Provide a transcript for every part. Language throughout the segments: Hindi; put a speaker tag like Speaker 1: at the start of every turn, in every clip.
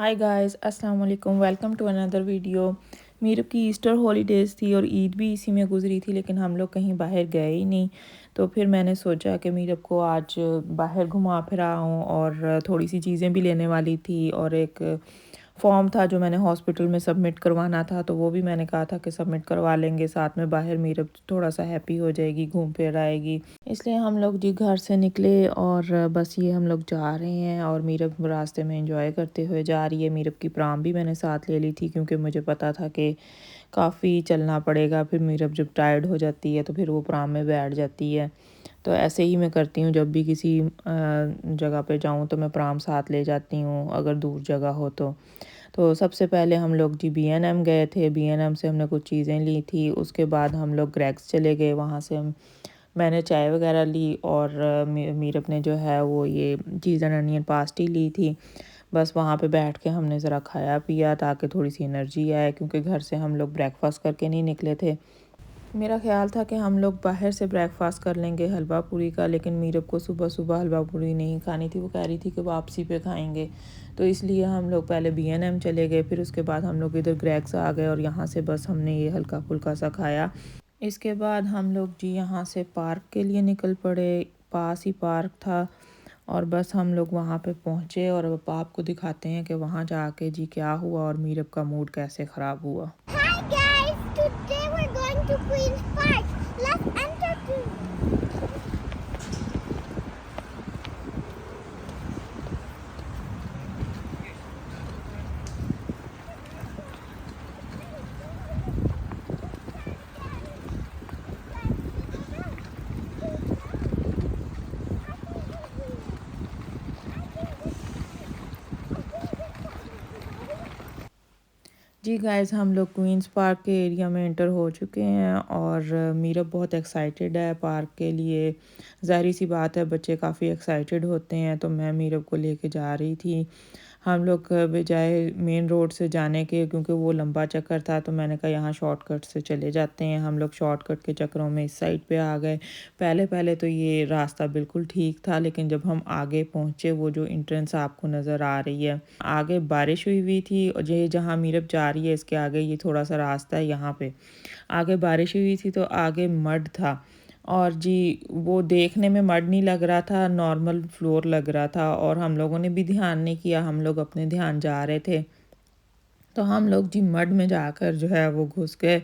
Speaker 1: हाय गाइस, अस्सलाम वालेकुम। Welcome to another video. Meerab की ईस्टर हॉलीडेज़ थी और ईद भी इसी में गुजरी थी, लेकिन हम लोग कहीं बाहर गए ही नहीं। तो फिर मैंने सोचा कि मीरब को आज बाहर घुमा फिराऊँ और थोड़ी सी चीज़ें भी लेने वाली थी और एक फॉर्म था जो मैंने हॉस्पिटल में सबमिट करवाना था, तो वो भी मैंने कहा था कि सबमिट करवा लेंगे साथ में। बाहर मीरब थोड़ा सा हैप्पी हो जाएगी, घूम फिर आएगी। इसलिए हम लोग जी घर से निकले और बस ये हम लोग जा रहे हैं और मीरब रास्ते में एंजॉय करते हुए जा रही है। मीरब की प्राम भी मैंने साथ ले ली थी क्योंकि मुझे पता था कि काफ़ी चलना पड़ेगा। फिर मीरब जब टायर्ड हो जाती है तो फिर वो प्राम में बैठ जाती है। तो ऐसे ही मैं करती हूँ, जब भी किसी जगह पे जाऊँ तो मैं प्राम साथ ले जाती हूँ अगर दूर जगह हो तो सबसे पहले हम लोग जी B&M गए थे। B&M से हमने कुछ चीज़ें ली थी। उसके बाद हम लोग ग्रेग्स चले गए, वहाँ से मैंने चाय वगैरह ली और मीरब ने जो है वो ये चीज़ एंड अनियन पास्टी ली थी। बस वहाँ पे बैठ के हमने ज़रा खाया पिया ताकि थोड़ी सी एनर्जी आए, क्योंकि घर से हम लोग ब्रेकफास्ट करके नहीं निकले थे। मेरा ख़्याल था कि हम लोग बाहर से ब्रेकफास्ट कर लेंगे हलवा पूरी का, लेकिन मीरब को सुबह सुबह हलवा पूरी नहीं खानी थी। वो कह रही थी कि वापसी पे खाएंगे, तो इसलिए हम लोग पहले B&M चले गए। फिर उसके बाद हम लोग इधर ग्रेग्स आ गए और यहाँ से बस हमने ये हल्का फुल्का सा खाया। इसके बाद हम लोग जी यहाँ से पार्क के लिए निकल पड़े। पास ही पार्क था और बस हम लोग वहाँ पे पहुँचे और अब आपको दिखाते हैं कि वहाँ जाके जी क्या हुआ और मीरब का मूड कैसे ख़राब हुआ।
Speaker 2: Hi guys, today we're going to Queen's Park. Let's enter to...
Speaker 1: जी गाइस, हम लोग क्वींस पार्क के एरिया में एंटर हो चुके हैं और मीरब बहुत एक्साइटेड है पार्क के लिए। ज़ाहिर सी बात है, बच्चे काफ़ी एक्साइटेड होते हैं, तो मैं मीरब को लेके जा रही थी। हम लोग बजाय मेन रोड से जाने के, क्योंकि वो लंबा चक्कर था, तो मैंने कहा यहाँ शॉर्टकट से चले जाते हैं। हम लोग शॉर्टकट के चक्करों में इस साइड पे आ गए। पहले पहले तो ये रास्ता बिल्कुल ठीक था, लेकिन जब हम आगे पहुँचे, वो जो एंट्रेंस आपको नज़र आ रही है, आगे बारिश हुई हुई थी और ये जहाँ मीरब जा रही है इसके आगे ये थोड़ा सा रास्ता है, यहाँ पे आगे बारिश हुई थी तो आगे मड था। और जी वो देखने में मड नहीं लग रहा था, नॉर्मल फ्लोर लग रहा था और हम लोगों ने भी ध्यान नहीं किया, हम लोग अपने ध्यान जा रहे थे। तो हम लोग जी मड में जाकर जो है वो घुस गए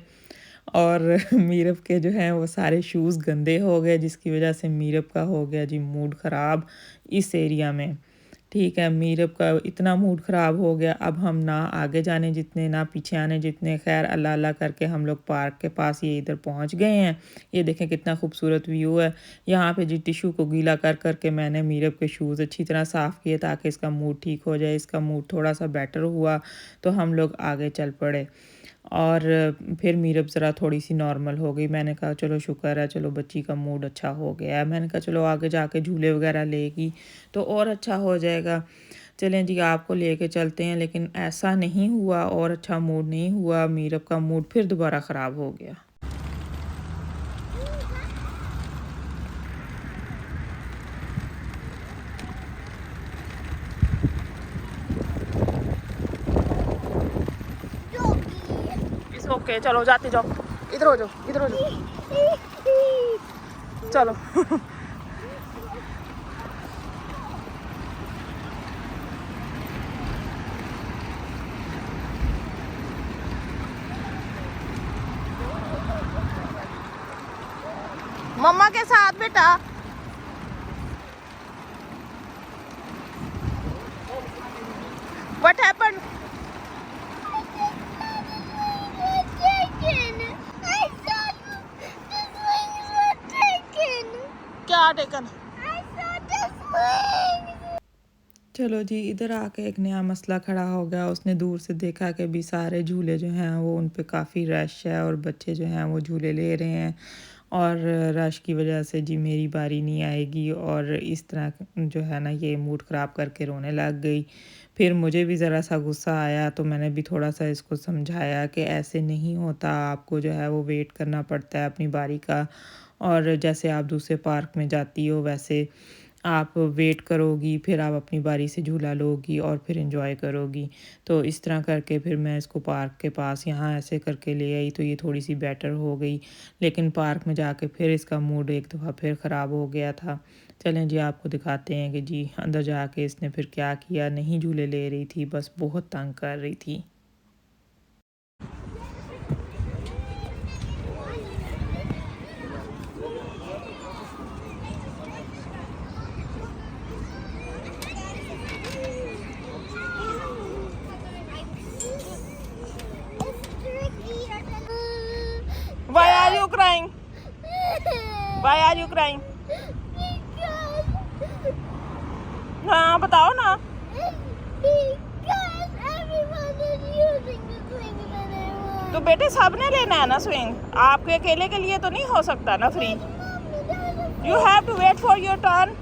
Speaker 1: और मीरब के जो हैं वो सारे शूज़ गंदे हो गए, जिसकी वजह से मीरब का हो गया जी मूड ख़राब इस एरिया में। ठीक है, मीरब का इतना मूड ख़राब हो गया, अब हम ना आगे जाने जितने ना पीछे आने जितने। खैर अल्लाह अल्लाह करके हम लोग पार्क के पास ये इधर पहुंच गए हैं। ये देखें कितना खूबसूरत व्यू है। यहाँ पे जी टिशू को गीला कर कर के मैंने मीरब के शूज़ अच्छी तरह साफ़ किए ताकि इसका मूड ठीक हो जाए। इसका मूड थोड़ा सा बेटर हुआ तो हम लोग आगे चल पड़े और फिर मीरब ज़रा थोड़ी सी नॉर्मल हो गई। मैंने कहा चलो शुक्र है, चलो बच्ची का मूड अच्छा हो गया है। मैंने कहा चलो आगे जाके झूले वगैरह लेगी तो और अच्छा हो जाएगा। चलें जी आपको लेके चलते हैं, लेकिन ऐसा नहीं हुआ और अच्छा मूड नहीं हुआ। मीरब का मूड फिर दोबारा ख़राब हो गया। इस ओके, चलो जाते जाओ, इधर हो जाओ, इधर हो जाओ, चलो। मम्मा के साथ बेटा। What happened?
Speaker 2: I saw the swings were taken.
Speaker 1: क्या taken?
Speaker 2: I saw the swings.
Speaker 1: चलो जी, इधर आके एक नया मसला खड़ा हो गया। उसने दूर से देखा कि भी सारे झूले जो हैं वो उन पे काफ़ी रश है और बच्चे जो हैं वो झूले ले रहे हैं और रश की वजह से जी मेरी बारी नहीं आएगी, और इस तरह जो है ना ये मूड ख़राब करके रोने लग गई। फिर मुझे भी ज़रा सा गुस्सा आया तो मैंने भी थोड़ा सा इसको समझाया कि ऐसे नहीं होता, आपको जो है वो वेट करना पड़ता है अपनी बारी का, और जैसे आप दूसरे पार्क में जाती हो वैसे आप वेट करोगी, फिर आप अपनी बारी से झूला लोगी और फिर एंजॉय करोगी। तो इस तरह करके फिर मैं इसको पार्क के पास यहाँ ऐसे करके ले आई, तो ये थोड़ी सी बेटर हो गई। लेकिन पार्क में जाके फिर इसका मूड एक दफ़ा फिर ख़राब हो गया था। चलें जी, आपको दिखाते हैं कि जी अंदर जाके इसने फिर क्या किया। नहीं झूले ले रही थी, बस बहुत तंग कर रही थी। Why are you crying? Why are you crying? हाँ बताओ ना। तो बेटे सबने लेना है ना स्विंग, आपके अकेले के लिए तो नहीं हो सकता ना free. You have to wait for your turn.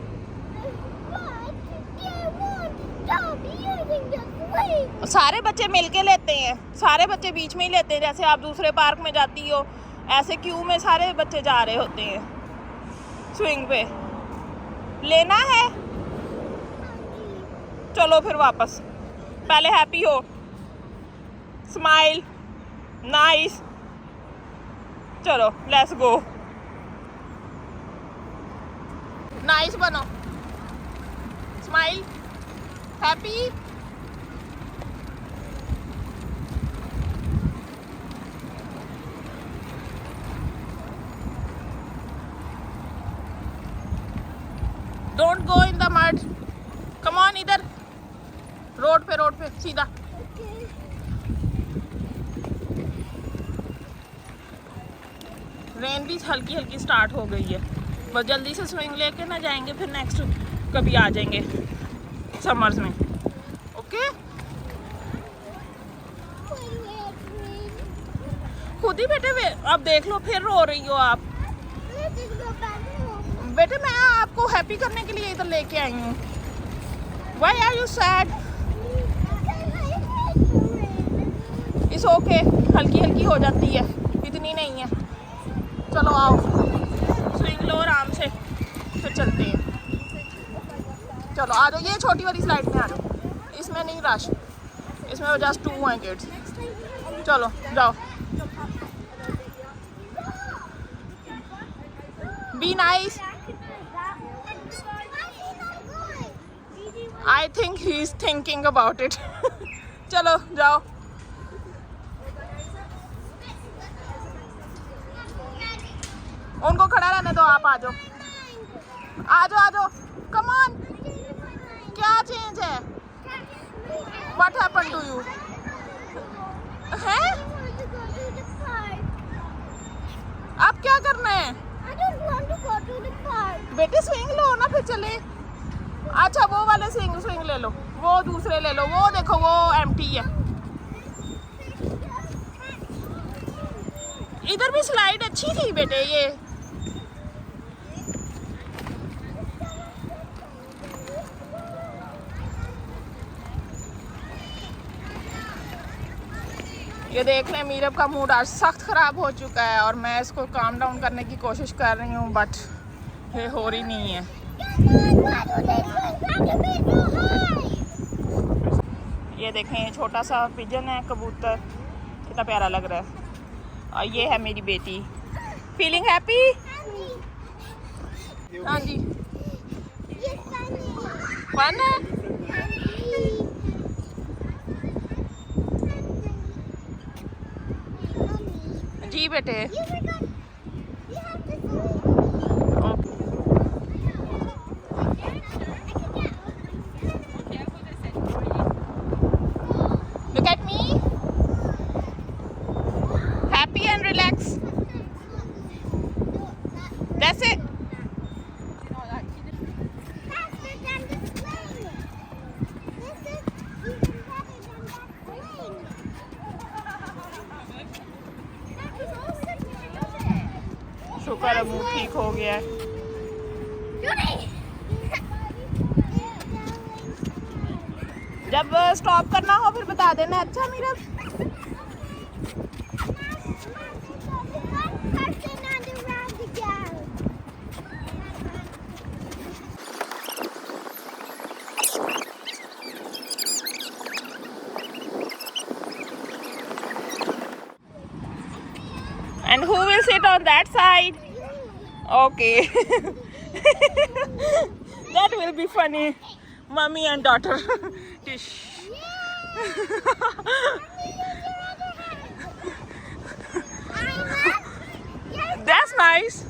Speaker 1: सारे बच्चे मिलके लेते हैं, सारे बच्चे बीच में ही लेते हैं। जैसे आप दूसरे पार्क में जाती हो, ऐसे क्यू में सारे बच्चे जा रहे होते हैं स्विंग पे। लेना है, चलो फिर वापस। पहले हैप्पी हो, स्माइल, नाइस। चलो लेट्स गो, नाइस बनो, smile, happy. Don't go in the mud, come on, इधर रोड पे सीधा। रेन भी हल्की हल्की स्टार्ट हो गई है, बस जल्दी से स्विंग लेके ना जाएंगे, फिर नेक्स्ट कभी आ जाएंगे समर्स में। ओके, खुद ही बेटे अब देख लो, फिर रो रही हो आप। बेटे मैं आपको हैप्पी करने के लिए इधर लेके आई हूँ। Why are you sad? It's okay, हल्की हल्की हो जाती है, इतनी नहीं है। चलो आओ, स्विंग लो आराम से, फिर चलते हैं। चलो आ जाओ, ये छोटी वाली स्लाइड में आ जाओ, इसमें नहीं रश, इसमें जस्ट 2 हैं किड्स। चलो जाओ, be nice. I think he is thinking about it. चलो जाओ, उनको खड़ा रहने दो, आप आ जाओ, आ जाओ, आ जाओ, कम ऑन। क्या चेंज है? What happened to you? हैं? आप क्या करना है? बेटे स्विंग लो ना, फिर चले। अच्छा वो वाले स्विंग ले लो, वो दूसरे ले लो, वो देखो वो एम्प्टी है। इधर भी स्लाइड अच्छी थी बेटे, ये देख लें, मीरब का मूड आज सख्त ख़राब हो चुका है और मैं इसको काम डाउन करने की कोशिश कर रही हूँ, बट ये हो रही नहीं है। ये देखें, ये छोटा सा पिजन है, कबूतर, कितना प्यारा लग रहा है। और ये है मेरी बेटी। Feeling happy? हाँ जी, फन है। जी बेटे, look at me, happy and relax, that's it. शुक्र है मूड ठीक हो गया है। जब स्टॉप करना हो फिर बता देना, अच्छा Meera. on that side. Okay. That will be funny. Mommy and daughter. Tish. That's nice.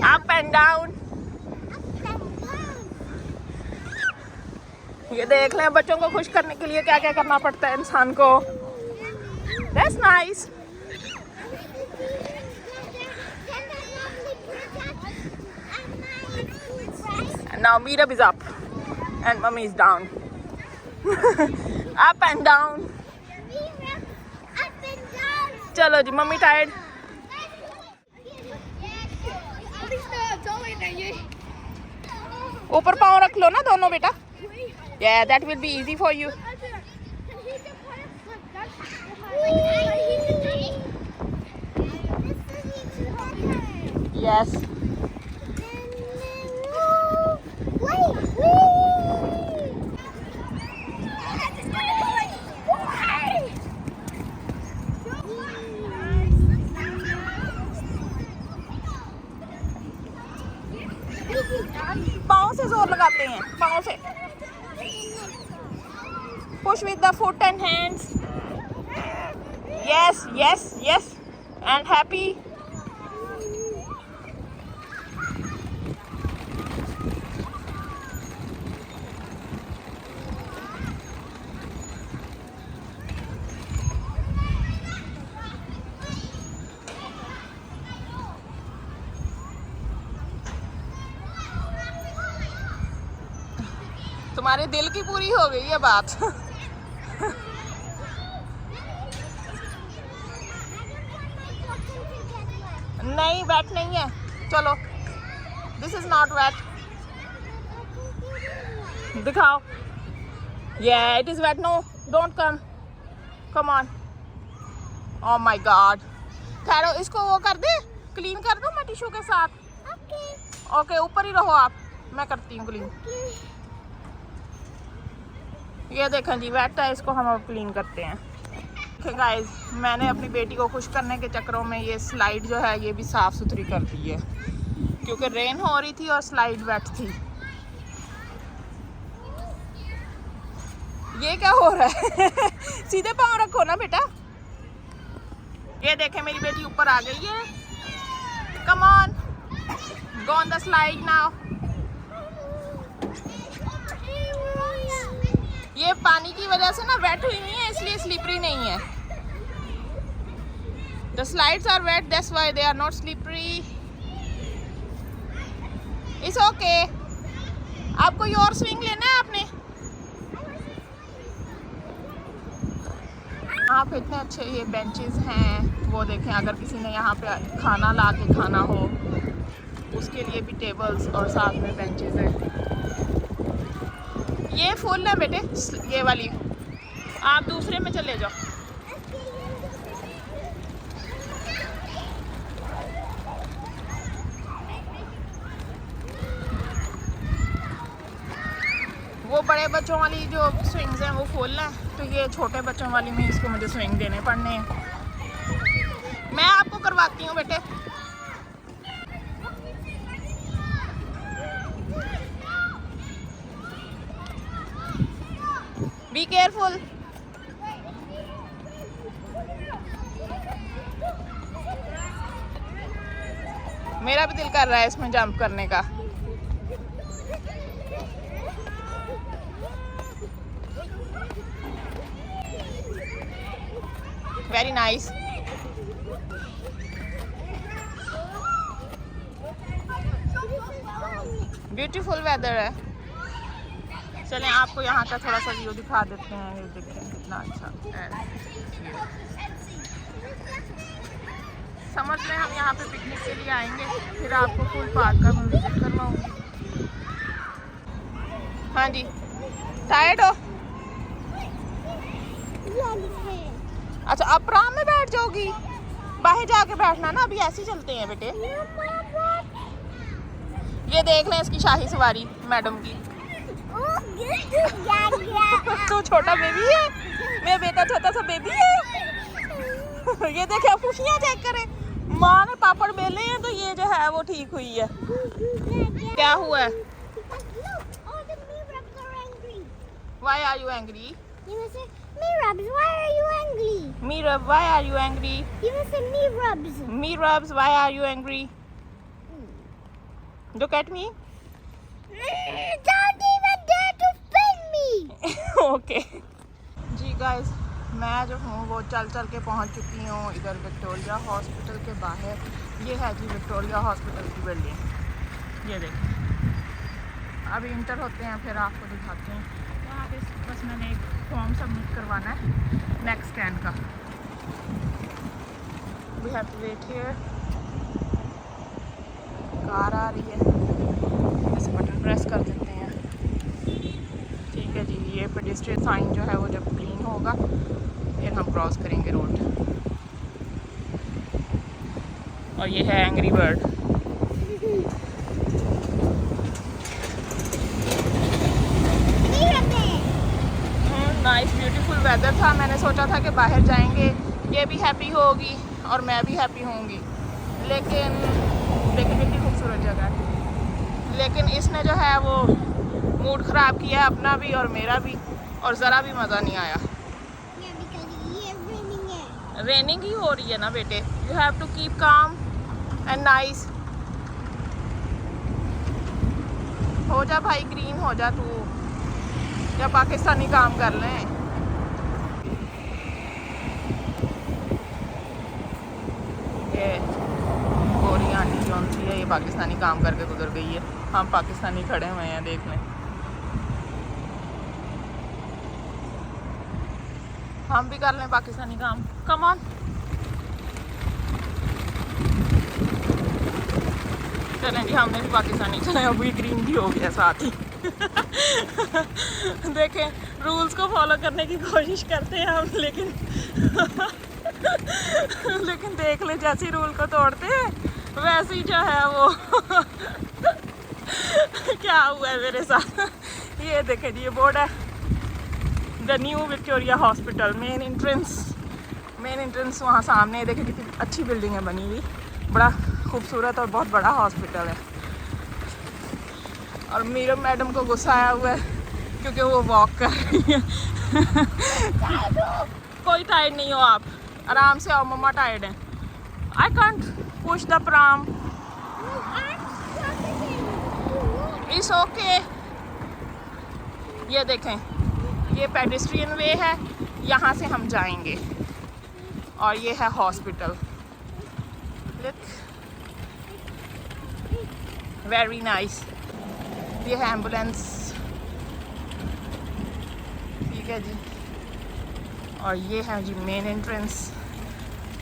Speaker 1: Up and down. ये देख लें बच्चों को खुश करने के लिए क्या क्या करना पड़ता है इंसान को. That's nice. And now Meerup is up and Mummy is down. Up and down. चलो जी मम्मी टायर्ड. ऊपर पाँव रख लो ना दोनों बेटा. Yeah, that will be easy for you. Yes. पाँव से जोर लगाते हैं, पाँव से. Push with the foot and hands. Yes, yes, yes. And happy. तुम्हारे दिल की पूरी हो गई है बात. नहीं वेट नहीं है. चलो. This is not wait. दिखाओ. Yeah, it is wet. No, don't come. Come on. Oh my God. ठहरो इसको वो कर दे. क्लीन कर दो मैं टिश्यू के साथ. ओके ऊपर ही रहो आप. मैं करती हूँ क्लीन. ये देखें जी वेट है, इसको हम अब क्लीन करते हैं. ओके गाइस, मैंने अपनी बेटी को खुश करने के चक्करों में ये स्लाइड जो है ये भी साफ़ सुथरी कर दी है क्योंकि रेन हो रही थी और स्लाइड वेट थी. ये क्या हो रहा है? सीधे पाँव रखो ना बेटा. ये देखें मेरी बेटी ऊपर आ गई है. Come on, go on the slide now. ये पानी की वजह से ना वेट हुई नहीं है इसलिए स्लिपरी नहीं है. The slides are wet, that's why they are not slippery. It's okay. आप कोई और स्विंग लेना है आपने? यहाँ पे इतने अच्छे ये बेंचेस हैं. वो देखें अगर किसी ने यहाँ पे खाना ला के खाना हो उसके लिए भी टेबल्स और साथ में बेंचेस हैं. ये फुल है बेटे ये वाली. आप दूसरे में चले जाओ. वो बड़े बच्चों वाली जो स्विंग्स हैं वो फुल है तो ये छोटे बच्चों वाली में इसको मुझे स्विंग देने पड़ने हैं. मैं आपको करवाती हूँ बेटे. Be careful. मेरा भी दिल कर रहा है इसमें जंप करने का. Very nice. ब्यूटीफुल वेदर है. चलें आपको यहाँ का थोड़ा सा व्यू दिखा देते हैं. ये देखें कितना अच्छा. समर्स में हम यहाँ पे पिकनिक के लिए आएंगे फिर आपको फुल पार्क का मैं विजिट करवाऊँगी. हाँ जी टायर्ड हो? अच्छा अब आराम में बैठ जाओगी. बाहर जाके बैठना ना. अभी ऐसे ही चलते हैं बेटे. ये देख लें इसकी शाही सवारी मैडम की. तो छोटा बेबी है. मेरा बेटा छोटा सा बेबी है। ये देखे खुशियाँ चेक करें, माँ ने पापड़ बेले हैं तो ये जो है वो ठीक हुई है। क्या हुआ है? Why are you angry?
Speaker 2: You must say, Mirabs, why are you angry?
Speaker 1: Mirab, why are you angry?
Speaker 2: You must say, Mirabs.
Speaker 1: Mirabs, why are you angry? Look at me.
Speaker 2: Don't even dare to film me.
Speaker 1: Okay जी गाइस, मैं जो हूँ वो चल चल के पहुँच चुकी हूँ इधर विक्टोरिया हॉस्पिटल के बाहर। ये है जी विक्टोरिया हॉस्पिटल की बिल्डिंग, ये देखिए। अभी इंटर होते हैं फिर आपको दिखाते हैं। वहाँ पे बस मैंने एक फॉर्म सबमिट करवाना है नेक स्कैन का। We have to wait here. Car आ रही है, ऐसे बटन प्रेस कर देते हैं। ठीक है जी, ये पेडेस्ट्रियन साइन जो है वो जब ग्रीन होगा फिर हम क्रॉस करेंगे रोड। और ये है angry bird. Nice beautiful weather था, मैंने सोचा था कि बाहर जाएंगे, ये भी हैप्पी होगी और मैं भी हैप्पी होंगी। लेकिन कितनी खूबसूरत जगह है, लेकिन इसने जो है वो मूड ख़राब किया अपना भी और मेरा भी, और ज़रा भी मज़ा नहीं आया। रेनिंग ही हो रही है ना बेटे, you have to keep calm and nice. हो जा भाई, ग्रीन हो जा तू, या पाकिस्तानी काम कर लें। ये गोरी आंटी जौन सी है ये पाकिस्तानी काम करके गुजर गई है, हम पाकिस्तानी खड़े हुए हैं, देख लें। हम भी कर लें पाकिस्तानी काम, कम ऑन। चलें जी, हमने भी पाकिस्तानी चले, अभी ग्रीन भी हो गया साथ ही। देखें, रूल्स को फॉलो करने की कोशिश करते हैं हम, लेकिन लेकिन देख ले, जैसे रूल को तोड़ते हैं वैसे ही जो है वो क्या हुआ है मेरे साथ। ये देखें जी, ये बोर्ड है the new Victoria hospital, main entrance वहाँ सामने। देखें कितनी अच्छी बिल्डिंग है बनी हुई, बड़ा खूबसूरत और बहुत बड़ा हॉस्पिटल है। और मेरे मैडम को गुस्सा आया हुआ है क्योंकि वो वॉक कर रही है। कोई टायर्ड नहीं हो आप, आराम से आओ, मम्मा टायर्ड है। I can't push the Gram, it's okay. ये देखें, ये पेडेस्ट्रियन वे है, यहाँ से हम जाएंगे, और ये है हॉस्पिटल। Very nice. ये है एम्बुलेंस, ठीक है जी। और ये है जी मेन एंट्रेंस,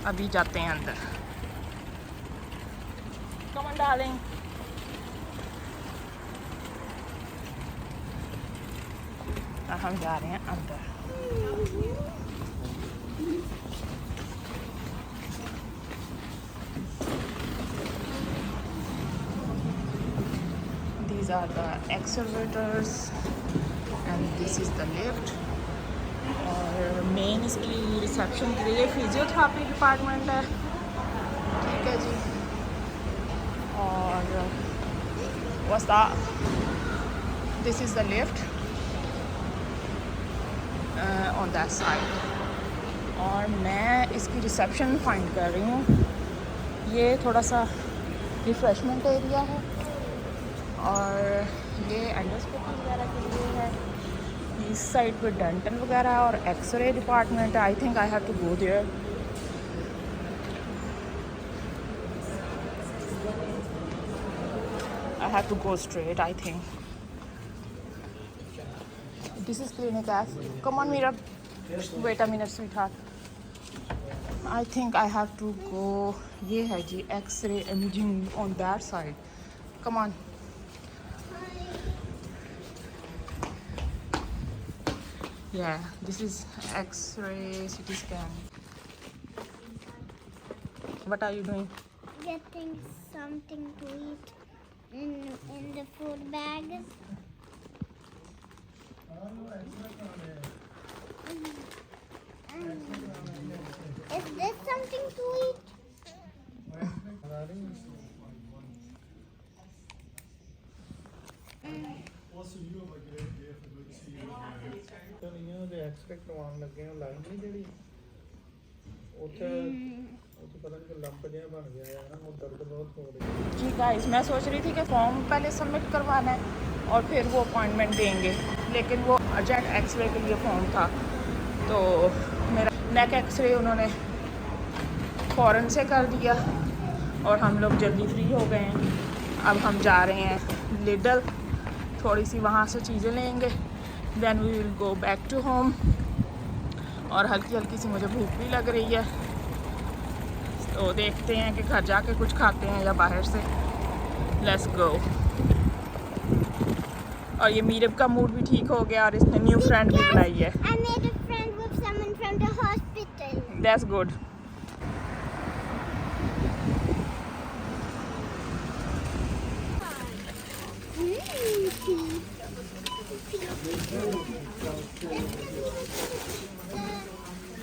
Speaker 1: अभी जाते हैं अंदर। Come on darling. हम जा रहे हैं अंदर। These are the excavators and this is the lift। और मेन इसकी रिसेप्शन के लिए फिजियोथेरेपी डिपार्टमेंट है, ठीक है जी। और this is the lift on that side. और मैं इसकी रिसेप्शन फाइंड कर रही हूँ। ये थोड़ा सा रिफ्रेशमेंट एरिया है, और ये एंडोस्कोपी वगैरह के लिए है। इस साइड पे डेंटल वगैरह और एक्सरे डिपार्टमेंट है। I think I have to go there. I have to go straight, I think. This is clinic F. Come on, Mira. Wait a minute, sweetheart. I think I have to go. ये है जी X-ray imaging on that side. Come on. Yeah, this is X-ray CT scan. What are you doing?
Speaker 2: Getting something to eat in the food bag. Is this something to eat?
Speaker 3: ਉਹਦੇ ਐਕਸਰੇ ਕਰਵਾਉਣ ਲੱਗੇ ਆ ਲਾਈਨ ਨਹੀਂ ਜਿਹੜੀ ਉੱਥੇ ਉੱਥੇ ਪਤਾ ਨਹੀਂ ਕਿ ਲੰਪ ਜਿਹਾ ਬਣ ਗਿਆ ਹੈ ਨਾ ਉਹ ਦਰਦ ਬਹੁਤ ਹੋ ਰਹੀ ਹੈ
Speaker 1: जी गाइस, मैं सोच रही थी कि फॉर्म पहले सबमिट करवाना है और फिर वो अपॉइंटमेंट देंगे, लेकिन वो अर्जेंट एक्सरे के लिए फॉर्म था, तो मेरा नेक एक्सरे उन्होंने फ़ौरन से कर दिया और हम लोग जल्दी फ्री हो गए हैं। अब हम जा रहे हैं लिडल, थोड़ी सी वहाँ से चीज़ें लेंगे, then we will go back to home. और हल्की हल्की सी मुझे भूख भी लग रही है, तो देखते हैं कि घर जाके कुछ खाते हैं या बाहर से। Let's go. और ये मीरब का मूड भी ठीक हो गया और इसने न्यू फ्रेंड भी बनाई है।
Speaker 2: I made a friend with someone from the hospital.
Speaker 1: That's good.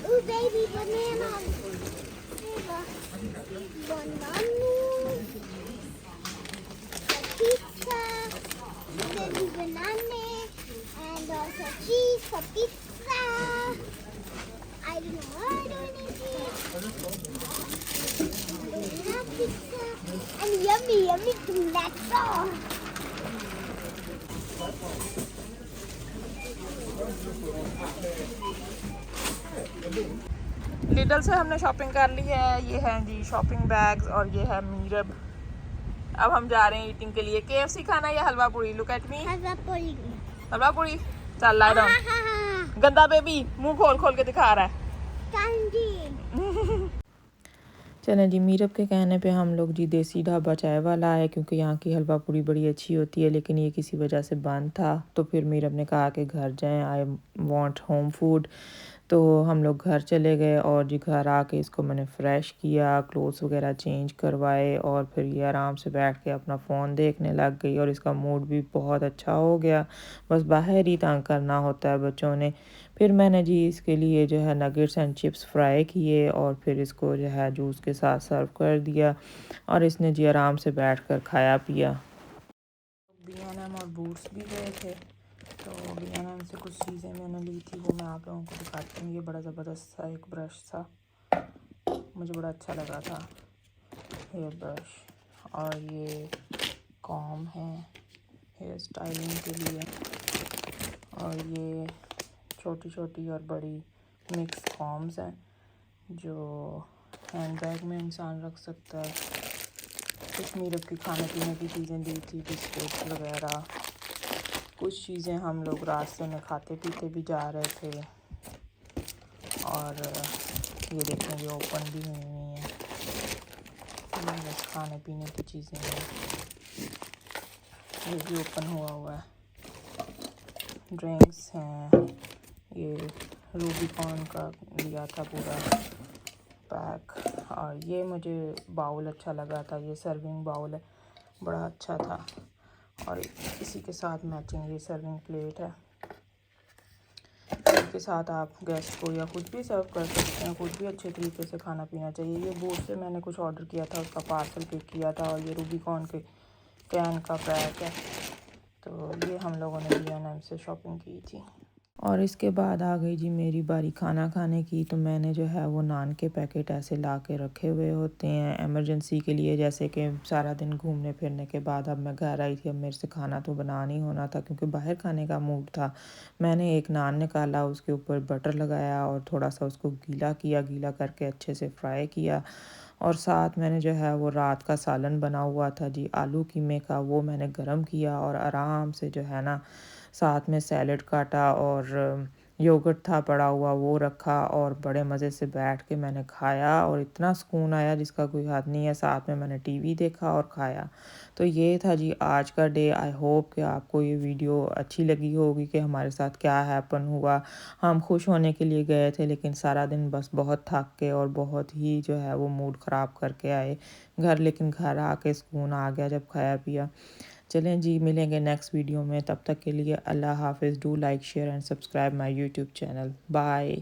Speaker 2: Oh baby, banana. Banana. Pizza. Baby banana. And also cheese for pizza. I don't know what I don't Banana pizza. And yummy tomato.
Speaker 1: Lidl से हमने शॉपिंग कर ली है। ये है जी शॉपिंग बैग्स और ये है मीरब। अब हम जा रहे हैं ईटिंग के लिए। KFC खाना या हलवा पूरी? Look at me. हलवा पूरी। चल लाई डाउन। गंदा बेबी मुंह खोल खोल के दिखा रहा है। चलें जी, मीरब के कहने पे हम लोग जी देसी ढाबा चाय वाला आए, क्योंकि यहाँ की हलवा पूरी बड़ी अच्छी होती है, लेकिन ये किसी वजह से बंद था। तो फिर मीरब ने कहा कि घर जाएं, आई वांट होम फूड। तो हम लोग घर चले गए और जी घर आके इसको मैंने फ़्रेश किया, क्लोथ्स वगैरह चेंज करवाए और फिर ये आराम से बैठ के अपना फ़ोन देखने लग गई और इसका मूड भी बहुत अच्छा हो गया। बस बाहर ही तंग करना होता है बच्चों ने। फिर मैंने जी इसके लिए जो है नगेट्स एंड चिप्स फ्राई किए और फिर इसको जो है जूस के साथ सर्व कर दिया और इसने जी आराम से बैठकर खाया पिया। B&M और बूट्स भी गए थे, तो B&M से कुछ चीज़ें मैंने ली थी, वो मैं आप लोगों को दिखाती हूँ। ये बड़ा ज़बरदस्त सा एक ब्रश था, मुझे बड़ा अच्छा लगा था हेयर ब्रश। और ये कॉम है हेयर स्टाइलिंग के लिए, और ये छोटी छोटी और बड़ी मिक्स कॉम्स हैं जो हैंड बैग में इंसान रख सकता है। कुछ मीरब की खाने पीने की चीज़ें दी थी, बिस्कुट वगैरह। कुछ चीज़ें हम लोग रास्ते में खाते पीते भी जा रहे थे। और ये देखें, ये ओपन भी हुई हुई हैं, बस खाने पीने की चीज़ें हैं। ये भी ओपन हुआ हुआ है। ड्रिंक्स हैं, ये रूबीकॉन का लिया था पूरा पैक। और ये मुझे बाउल अच्छा लगा था, ये सर्विंग बाउल है, बड़ा अच्छा था। और इसी के साथ मैचिंग ये सर्विंग प्लेट है। इसके साथ आप गेस्ट को या खुद भी सर्व कर सकते हैं, खुद भी अच्छे तरीके से खाना पीना चाहिए। ये बूट से मैंने कुछ ऑर्डर किया था, उसका पार्सल पिक किया था, और ये रूबीकॉन के कैन का पैक है। तो ये हम लोगों ने B&M से शॉपिंग की थी। और इसके बाद आ गई जी मेरी बारी खाना खाने की। तो मैंने जो है वो नान के पैकेट ऐसे ला के रखे हुए होते हैं एमरजेंसी के लिए, जैसे कि सारा दिन घूमने फिरने के बाद अब मैं घर आई थी, अब मेरे से खाना तो बना नहीं होना था क्योंकि बाहर खाने का मूड था। मैंने एक नान निकाला, उसके ऊपर बटर लगाया और थोड़ा सा उसको गीला किया, गीला करके अच्छे से फ्राई किया। और साथ मैंने जो है वो रात का सालन बना हुआ था जी आलू कीमे का, वो मैंने गरम किया और आराम से जो है ना साथ में सैलेड काटा और योगर्ट था पड़ा हुआ, वो रखा और बड़े मज़े से बैठ के मैंने खाया और इतना सुकून आया जिसका कोई हद नहीं है। साथ में मैंने टीवी देखा और खाया। तो ये था जी आज का डे। आई होप कि आपको ये वीडियो अच्छी लगी होगी कि हमारे साथ क्या हैपन हुआ। हम खुश होने के लिए गए थे, लेकिन सारा दिन बस बहुत थक के और बहुत ही जो है वो मूड ख़राब करके आए घर, लेकिन घर आके सुकून आ गया जब खाया पिया। चलें जी, मिलेंगे नेक्स्ट वीडियो में, तब तक के लिए अल्लाह हाफ़िज़। Do like share and subscribe my YouTube channel. Bye.